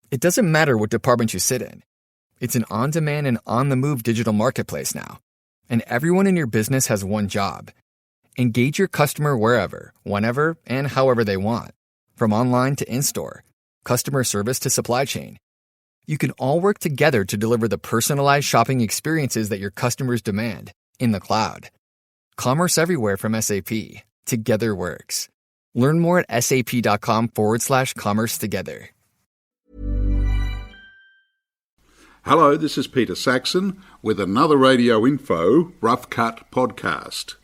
It doesn't matter what department you sit in. It's an on-demand and on-the-move digital marketplace now, and everyone in your business has one job. Engage your customer wherever, whenever, and however they want, from online to in-store, customer service to supply chain. You can all work together to deliver the personalized shopping experiences that your customers demand in the cloud. Commerce everywhere from SAP. Together works. Learn more at sap.com/commerce together. Hello, this is Peter Saxon with another Radio Info Rough Cut podcast.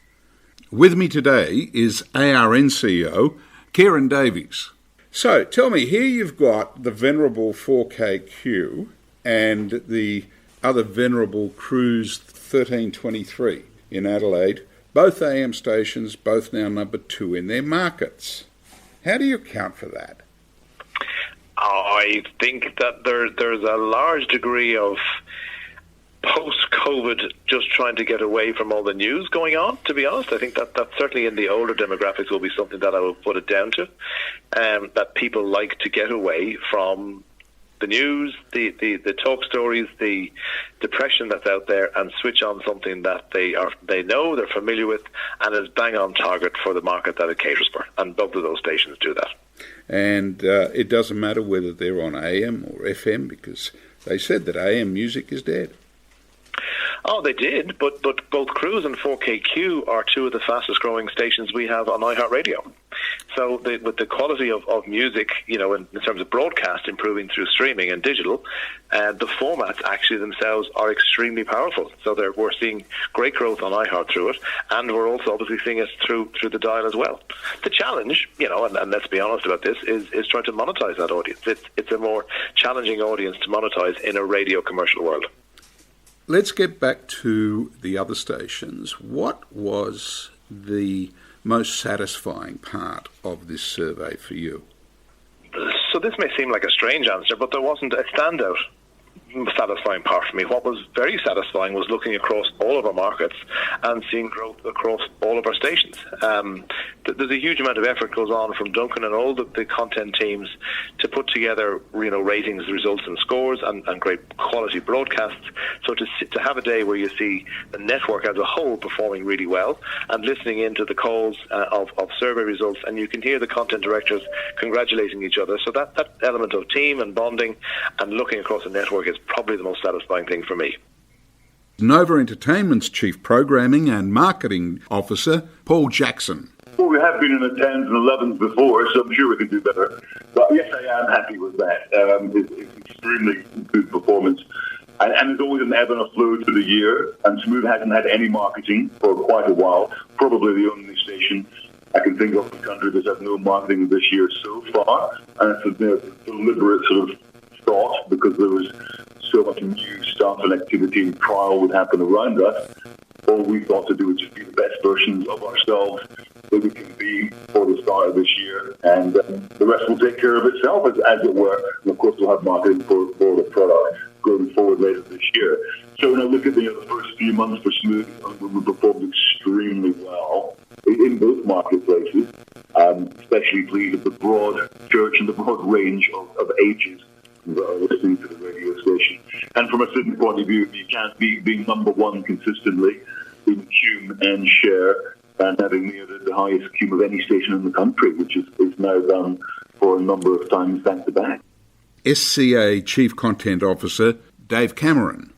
With me today is ARN CEO Kieran Davies. So, tell me, here you've got the venerable 4KQ and the other venerable Cruise 1323 in Adelaide, both AM stations, both now number 2 in their markets. How do you account for that? I think that there's a large degree of post-COVID just trying to get away from all the news going on, to be honest. I think that certainly in the older demographics will be something that I will put it down to, that people like to get away from the news, the talk stories, the depression that's out there, and switch on something that they know, they're familiar with, and is bang on target for the market that it caters for. And both of those stations do that. And it doesn't matter whether they're on AM or FM, because they said that AM music is dead. Oh, they did, but both Cruise and 4KQ are two of the fastest growing stations we have on iHeartRadio. So with the quality of music, you know, in terms of broadcast improving through streaming and digital, the formats actually themselves are extremely powerful. So we're seeing great growth on iHeart through it, and we're also obviously seeing it through the dial as well. The challenge, you know, and let's be honest about this, is trying to monetize that audience. It's a more challenging audience to monetize in a radio commercial world. Let's get back to the other stations. What was the most satisfying part of this survey for you? So this may seem like a strange answer, but there wasn't a standout satisfying part for me. What was very satisfying was looking across all of our markets and seeing growth across all of our stations. There's a huge amount of effort goes on from Duncan and all the content teams to put together, you know, ratings, results and scores and great quality broadcasts. So to have a day where you see the network as a whole performing really well and listening into the calls of survey results, and you can hear the content directors congratulating each other. So that element of team and bonding and looking across the network is probably the most satisfying thing for me. Nova Entertainment's Chief Programming and Marketing Officer, Paul Jackson. Well, we have been in the 10s and 11s before, so I'm sure we can do better. But yes, I am happy with that. It's extremely good performance. And there's always an ebb and a flow to the year, and Smooth hasn't had any marketing for quite a while, probably the only station I can think of in the country that has no marketing this year so far. And it's a deliberate sort of thought, because there was so much new stuff and activity and trial would happen around us. All we thought to do was just be the best versions of ourselves that we can be for the start of this year, and the rest will take care of itself, as it were. And of course, we'll have marketing for the product going forward later this year. So when I look at the first few months for Smooth, we performed extremely well in both marketplaces. Especially pleased with the broad church and the broad range of ages that are listening to the radio station. And from a certain point of view, you can't be being number one consistently in cum and share, and having the highest cum of any station in the country, which is now done for a number of times back to back. SCA Chief Content Officer, Dave Cameron.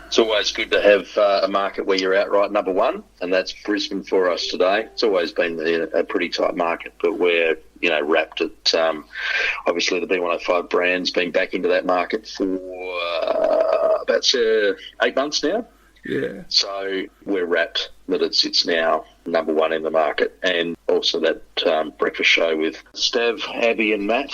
It's always good to have a market where you're outright number one, and that's Brisbane for us today. It's always been a pretty tight market, but we're wrapped at, obviously the B105 brand's been back into that market for about 8 months now. Yeah. So we're wrapped that it sits now number one in the market. And also that breakfast show with Stav, Abby and Matt,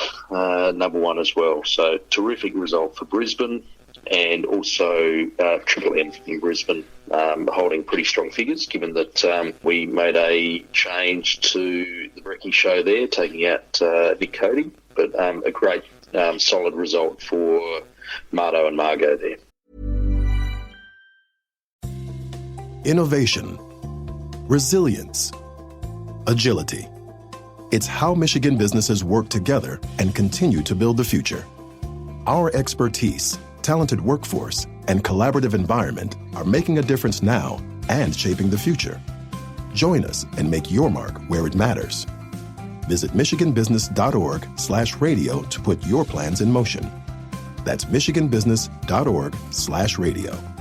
number one as well. So terrific result for Brisbane. And also Triple M in Brisbane holding pretty strong figures, given that we made a change to the brekkie show there, taking out Nick Cody. But a great solid result for Mardo and Margot there. Innovation, resilience, agility. It's how Michigan businesses work together and continue to build the future. Our expertise, talented workforce, and collaborative environment are making a difference now and shaping the future. Join us and make your mark where it matters. Visit michiganbusiness.org/radio to put your plans in motion. That's michiganbusiness.org/radio.